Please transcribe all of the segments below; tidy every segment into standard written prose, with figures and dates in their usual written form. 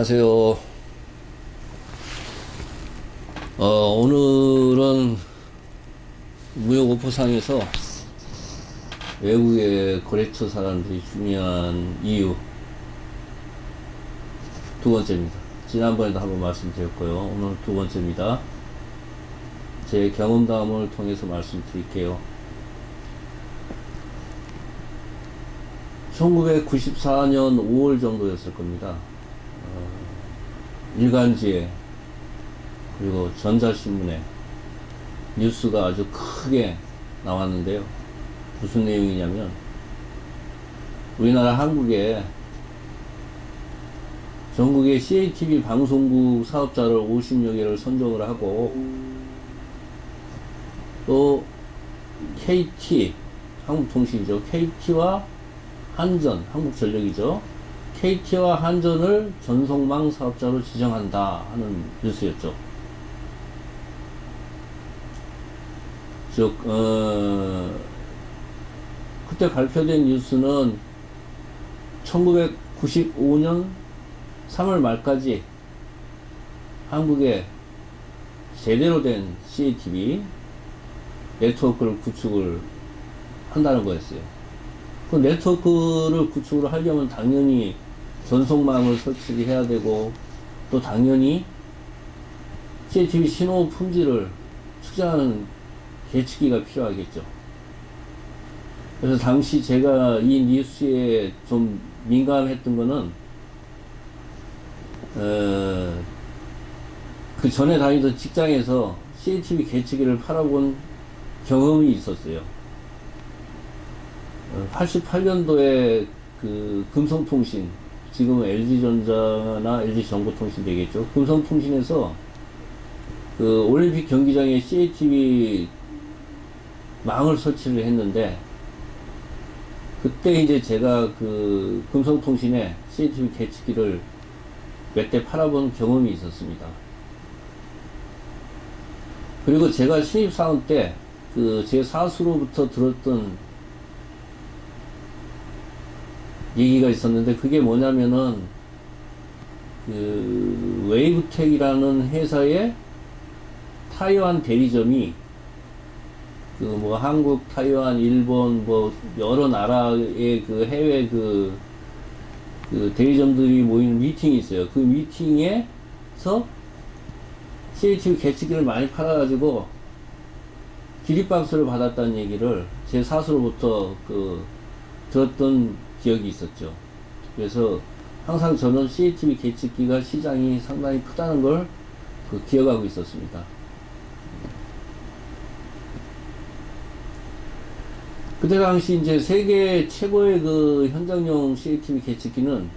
안녕하세요. 오늘은 무역 오포상에서 외국의 거래처 사람들이 중요한 이유 두 번째입니다. 지난번에도 한번 말씀드렸고요. 오늘 두 번째입니다. 제 경험담을 통해서 말씀드릴게요. 1994년 5월 정도였을 겁니다. 일간지에 그리고 전자신문에 뉴스가 아주 크게 나왔는데요. 무슨 내용이냐면 우리나라 한국에 전국의 CATV 방송국 사업자를 50여 개를 선정을 하고 또 KT 한국통신이죠. KT와 한전 한국전력이죠. KT와 한전을 전송망 사업자로 지정한다 하는 뉴스였죠. 즉 그때 발표된 뉴스는 1995년 3월 말까지 한국에 제대로 된 CATV 네트워크를 구축을 한다는 거였어요. 그 네트워크를 구축을 하려면 당연히 전송망을 설치를 해야 되고 또 당연히 CATV 신호 품질을 측정하는 계측기가 필요하겠죠. 그래서 당시 제가 이 뉴스에 좀 민감했던 거는 그 전에 다니던 직장에서 CATV 계측기를 팔아본 경험이 있었어요. 88년도에 그 금성통신, 지금은 LG전자나 LG정보통신 되겠죠. 금성통신에서 그 올림픽 경기장에 CATV 망을 설치를 했는데, 그때 이제 제가 그 금성통신에 CATV 계측기를 몇 대 팔아본 경험이 있었습니다. 그리고 제가 신입사원 때 그 제 사수로부터 들었던 얘기가 있었는데, 그게 뭐냐면은 그 웨이브텍이라는 회사의 타이완 대리점이 그 뭐 한국, 타이완, 일본 뭐 여러 나라의 그 해외 그 대리점들이 모이는 미팅이 있어요. 그 미팅에서 CATV 계측기를 많이 팔아가지고 기립박수를 받았다는 얘기를 제 사수로부터 그 들었던 기억이 있었죠. 그래서 항상 저는 CATV 계측기가 시장이 상당히 크다는 걸 기억하고 있었습니다. 그때 당시 이제 세계 최고의 그 현장용 CATV 계측기는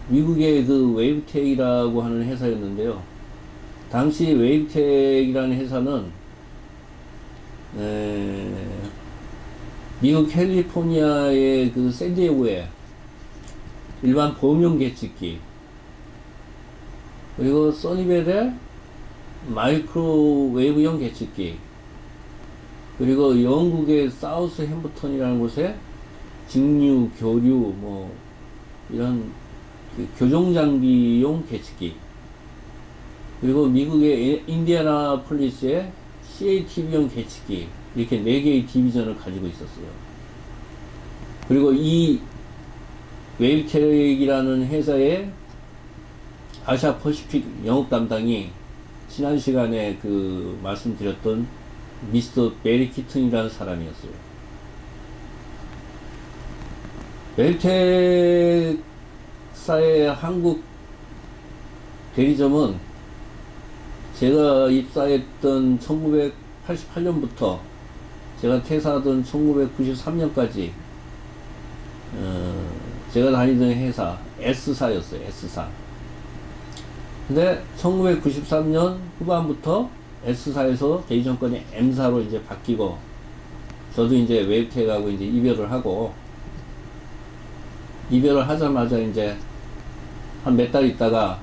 미국의 그 웨이브텍이라고 하는 회사였는데요. 당시 웨이브텍이라는 회사는 미국 캘리포니아의 그 샌디에고에 일반 보험용 계측기, 그리고 써니벨의 마이크로웨이브용 계측기, 그리고 영국의 사우스 햄프턴이라는 곳에 직류, 교류, 뭐 이런 그 교종장비용 계측기, 그리고 미국의 인디애나폴리스의 CATV용 계측기, 이렇게 4개의 디비전을 가지고 있었어요. 그리고 이 웨이브텍이라는 회사의 아시아 퍼시픽 영업 담당이 지난 시간에 그 말씀드렸던 미스터 베리 키튼이라는 사람이었어요. 웨이브텍사의 한국 대리점은 제가 입사했던 1988년부터 제가 퇴사하던 1993년까지 제가 다니던 회사 S사였어요. S사. 근데 1993년 후반부터 S사에서 대리점권이 M사로 이제 바뀌고, 저도 이제 웨이브텍하고 이제 이별을 하자마자 이제 한 몇 달 있다가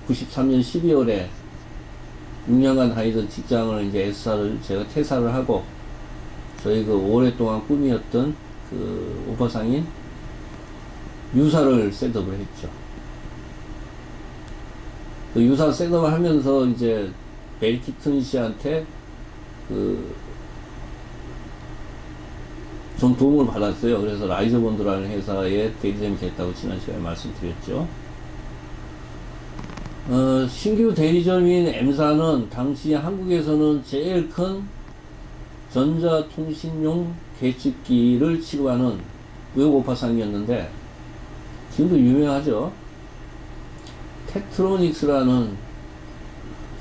93년 12월에 6년간 다니던 직장을 이제 S사를 제가 퇴사를 하고, 저희 그 오랫동안 꿈이었던 그 오퍼상인 유사를 셋업을 했죠. 그 유사 셋업을 하면서 이제 벨키튼 씨한테 그 좀 도움을 받았어요. 그래서 라이저본드라는 회사에 대리점이 됐다고 지난 시간에 말씀드렸죠. 신규 대리점인 M사는 당시 한국에서는 제일 큰 전자통신용 계측기를 취급하는 의료고파상이었는데 지금도 유명하죠. 텍트로닉스라는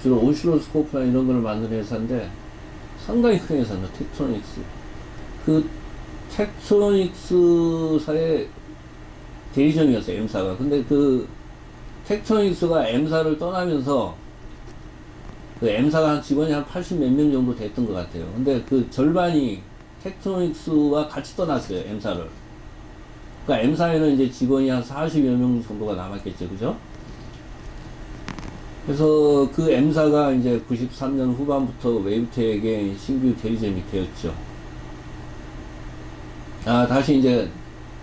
주로 오실로스코프나 이런 걸 만드는 회사인데 상당히 큰 회사입니다. 텍트로닉스. 그 텍트로닉스사의 대리점이었어요. M사가. 근데 그 텍트로닉스가 M사를 떠나면서 그 M사가 한 직원이 한 80 몇 명 정도 됐던 것 같아요. 근데 그 절반이 텍트로닉스와 같이 떠났어요. M사를. 그러니까 M사에는 이제 직원이 한 40여 명 정도가 남았겠죠. 그죠? 그래서 그 M사가 이제 93년 후반부터 웨이브텍의 신규 대리점이 되었죠. 다시 이제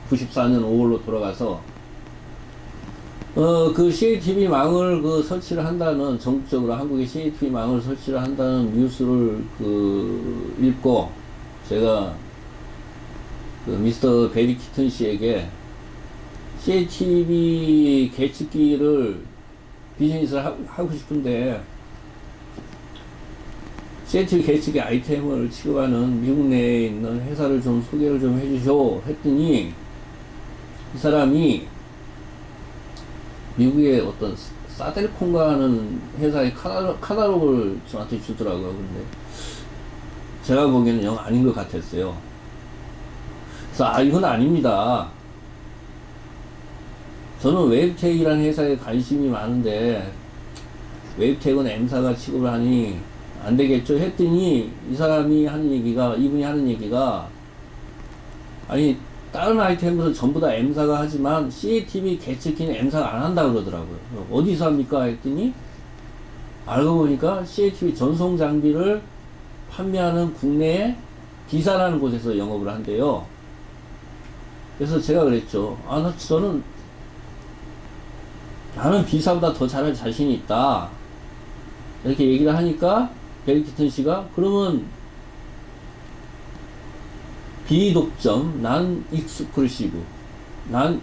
94년 5월로 돌아가서 그 CATV 망을 그 설치를 한다는, 전국적으로 한국에 CATV 망을 설치를 한다는 뉴스를 그 읽고 제가 그 미스터 베리 키튼 씨에게 CATV 계측기를 비즈니스를 하고 싶은데 CATV 계측기 아이템을 취급하는 미국 내에 있는 회사를 좀 소개를 좀 해주쇼 했더니 이 사람이 미국의 어떤 사델콘가 하는 회사의 카탈로그를 저한테 주더라고요. 근데 제가 보기에는 영 아닌 것 같았어요. 그래서 이건 아닙니다. 저는 웨이브텍이라는 회사에 관심이 많은데 웨이브텍은 M사가 취급을 하니 안 되겠죠 했더니 이분이 하는 얘기가 아니 다른 아이템들은 전부 다 M사가 하지만 CATV 계측기는 M사가 안 한다 그러더라고요. 어디서 합니까 했더니 알고 보니까 CATV 전송 장비를 판매하는 국내의 비사라는 곳에서 영업을 한대요. 그래서 제가 그랬죠. 나는 비사보다 더 잘할 자신이 있다. 이렇게 얘기를 하니까 벨키튼 씨가 그러면 비독점, 난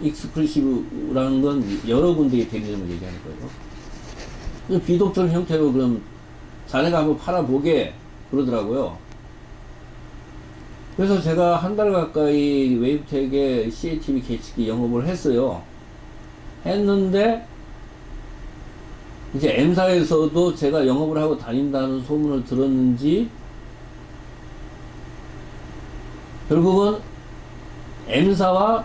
익스클루시브라는 건 여러 군데의 대리점을 얘기하는 거예요. 비독점 형태로 그럼 자네가 한번 팔아보게 그러더라고요. 그래서 제가 한 달 가까이 웨이브텍의 CATV 계측기 영업을 했어요. 했는데 이제 M사에서도 제가 영업을 하고 다닌다는 소문을 들었는지 결국은 M사와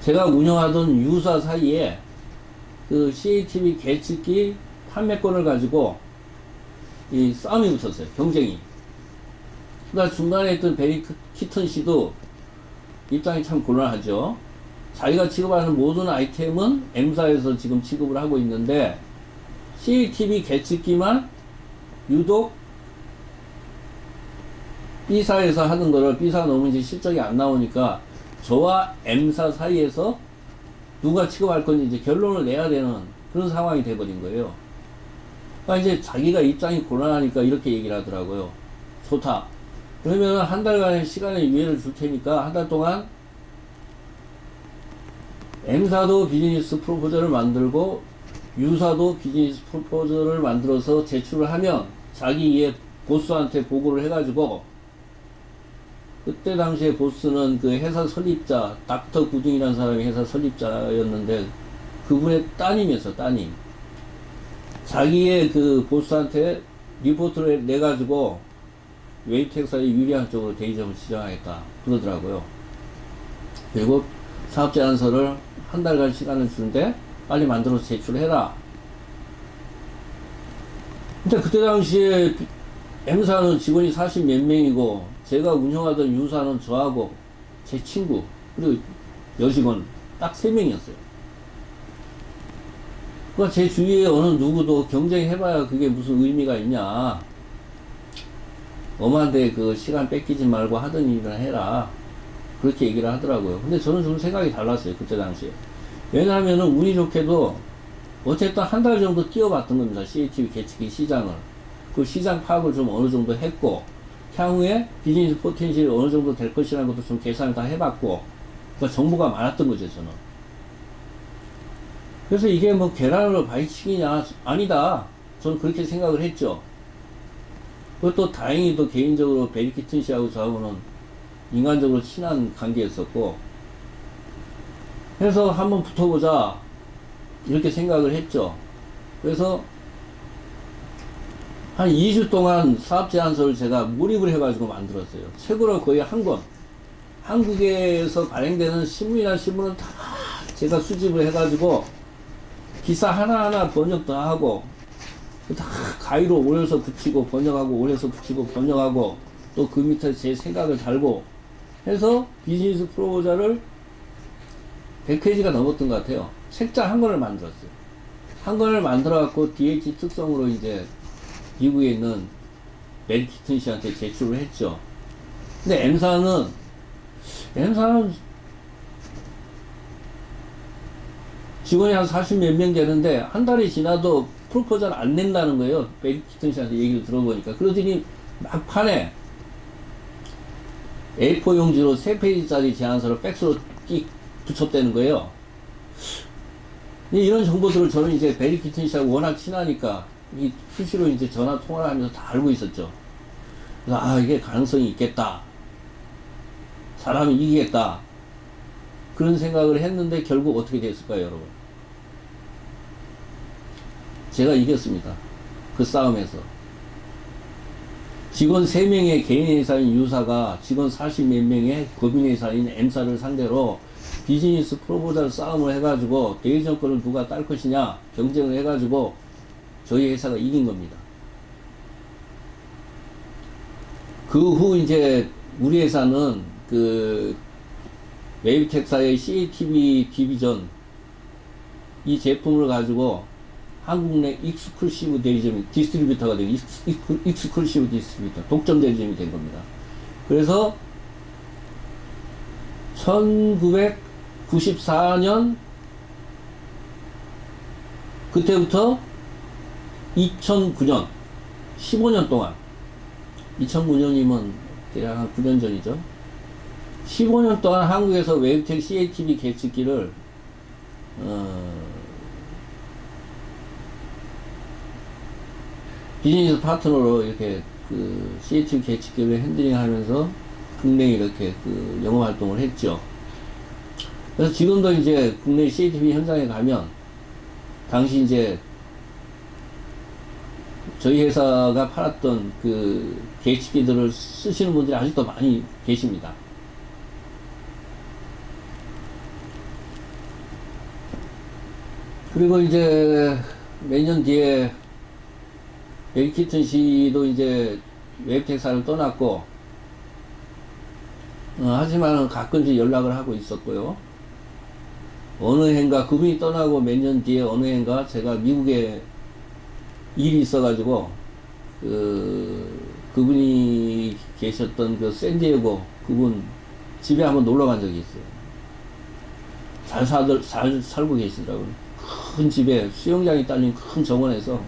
제가 운영하던 유사 사이에 그 CATV 계측기 판매권을 가지고 이 싸움이 붙었어요. 경쟁이. 그러니까 중간에 있던 베리 키튼 씨도 입장이 참 곤란하죠. 자기가 취급하는 모든 아이템은 M사에서 지금 취급을 하고 있는데 CATV 계측기만 유독 B사에서 하는 거를 B사 넘은 지 실적이 안 나오니까 저와 M사 사이에서 누가 취급할 건지 이제 결론을 내야 되는 그런 상황이 돼버린 거예요. 그러니까 이제 자기가 입장이 곤란하니까 이렇게 얘기를 하더라고요. 좋다. 그러면 한 달간의 시간의 유예를 줄 테니까 한 달 동안 M사도 비즈니스 프로포저를 만들고 유사도 비즈니스 프로포저를 만들어서 제출을 하면 자기의 보스한테 보고를 해가지고 그때 당시에 보스는 그 회사 설립자 닥터 구딩이라는 사람이 회사 설립자였는데 그분의 따님이었어. 따님. 자기의 그 보스한테 리포트를 내가지고 웨이브텍사에 유리한 쪽으로 대리점을 지정하겠다 그러더라고요. 그리고 사업 제안서를 한 달간 시간을 주는데 빨리 만들어서 제출해라. 근데 그때 당시에 M사는 직원이 40 몇 명이고 제가 운영하던 유사는 저하고 제 친구 그리고 여직원 딱 3명이었어요. 그러니까 제 주위에 어느 누구도 경쟁해봐야 그게 무슨 의미가 있냐. 엄한데 그 시간 뺏기지 말고 하던 일이나 해라. 그렇게 얘기를 하더라고요. 근데 저는 좀 생각이 달랐어요. 그때 당시에. 왜냐하면은 운이 좋게도 어쨌든 한 달 정도 뛰어봤던 겁니다. CATV 개측기 시장을. 그 시장 파악을 좀 어느 정도 했고, 향후에 비즈니스 포텐셜이 어느 정도 될 것이라는 것도 좀 계산을 다 해봤고, 그러니까 정보가 많았던 거죠, 저는. 그래서 이게 뭐 계란으로 바위치기냐? 아니다. 저는 그렇게 생각을 했죠. 그것도 다행히도 개인적으로 베리키튼 씨하고 저하고는 인간적으로 친한 관계였었고, 그래서 한번 붙어보자. 이렇게 생각을 했죠. 그래서 한 2주 동안 사업 제안서를 제가 몰입을 해가지고 만들었어요. 책으로 거의 한 권. 한국에서 발행되는 신문이나 신문은 다 제가 수집을 해가지고 기사 하나하나 번역도 하고 다 가위로 올려서 붙이고 번역하고 올려서 붙이고 번역하고 또 그 밑에 제 생각을 달고 해서 비즈니스 프로포저를 100페이지가 넘었던 것 같아요. 책자 한 권을 만들었어요. 한 권을 만들어갖고 DH 특성으로 이제 미국에 있는 베리키튼 씨한테 제출을 했죠. 근데 M사는 직원이 한 40 몇 명 되는데 한 달이 지나도 프로포절 안 낸다는 거예요. 베리키튼 씨한테 얘기를 들어보니까. 그러더니 막판에 A4 용지로 3페이지짜리 제안서를 팩스로 띡 붙였다는 거예요. 이런 정보들을 저는 이제 베리키튼 씨하고 워낙 친하니까 이 수시로 이제 전화 통화를 하면서 다 알고 있었죠. 그래서 아, 이게 가능성이 있겠다. 사람이 이기겠다. 그런 생각을 했는데 결국 어떻게 됐을까요, 여러분? 제가 이겼습니다. 그 싸움에서. 직원 3명의 개인 회사인 유사가 직원 40 몇 명의 법인 회사인 M사를 상대로 비즈니스 프로포절 싸움을 해가지고 대리점권을 누가 딸 것이냐 경쟁을 해가지고 저희 회사가 이긴 겁니다. 그 후 이제 우리 회사는 그 웨이브텍사의 CATV 디비전 이 제품을 가지고 한국 내 익스클루시브 대리점 디스트리뷰터가 되고 익스클루시브 디스트리뷰터 독점 대리점이 된 겁니다. 그래서 1994년 그때부터 2009년 15년 동안 2009년이면 대략 한 9년 전이죠. 15년 동안 한국에서 웨이브텍 CATV 계측기를 비즈니스 파트너로 이렇게 그 CATV 계측기를 핸들링 하면서 국내에 이렇게 그 영업 활동을 했죠. 그래서 지금도 이제 국내 CATV 현장에 가면 당시 이제 저희 회사가 팔았던 그 계측기들을 쓰시는 분들이 아직도 많이 계십니다. 그리고 이제 몇 년 뒤에 베리키튼 씨도 이제 웨이브텍사를 떠났고, 하지만 가끔씩 연락을 하고 있었고요. 어느 해인가 그분이 떠나고 몇 년 뒤에 어느 해인가 제가 미국에 일이 있어가지고 그분이 계셨던 그 샌디에고 그분 집에 한번 놀러 간 적이 있어요. 잘 살고 계시더라고요. 큰 집에 수영장이 딸린 큰 정원에서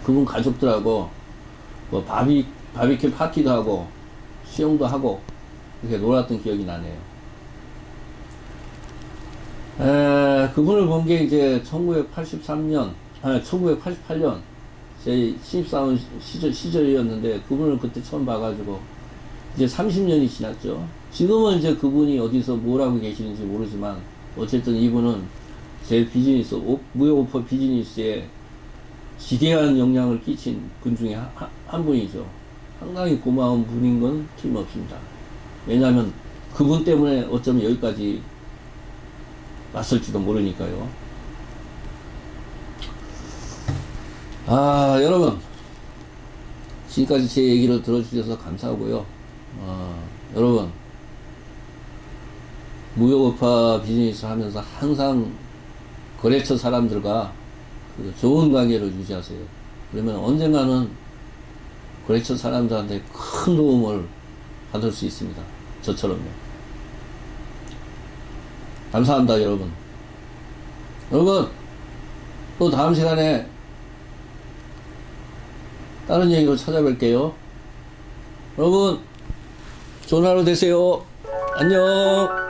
그분 가족들하고 뭐 바비큐 파티도 하고 수영도 하고 이렇게 놀았던 기억이 나네요. 그분을 본 게 이제 1988년 제 신입사원 시절이었는데 그분을 그때 처음 봐가지고 이제 30년이 지났죠. 지금은 이제 그분이 어디서 뭘 하고 계시는지 모르지만 어쨌든 이분은 제 비즈니스, 무역 오퍼 비즈니스에 지대한 영향을 끼친 분 중에 한 분이죠. 상당히 고마운 분인 건 틀림없습니다. 왜냐하면 그분 때문에 어쩌면 여기까지 왔을지도 모르니까요. 아, 여러분, 지금까지 제 얘기를 들어주셔서 감사하고요. 여러분, 무역업화 비즈니스 하면서 항상 거래처 사람들과 그 좋은 관계를 유지하세요. 그러면 언젠가는 거래처 사람들한테 큰 도움을 받을 수 있습니다. 저처럼요. 감사합니다, 여러분. 여러분, 또 다음 시간에 다른 얘기로 찾아뵐게요. 여러분, 좋은 하루 되세요. 안녕.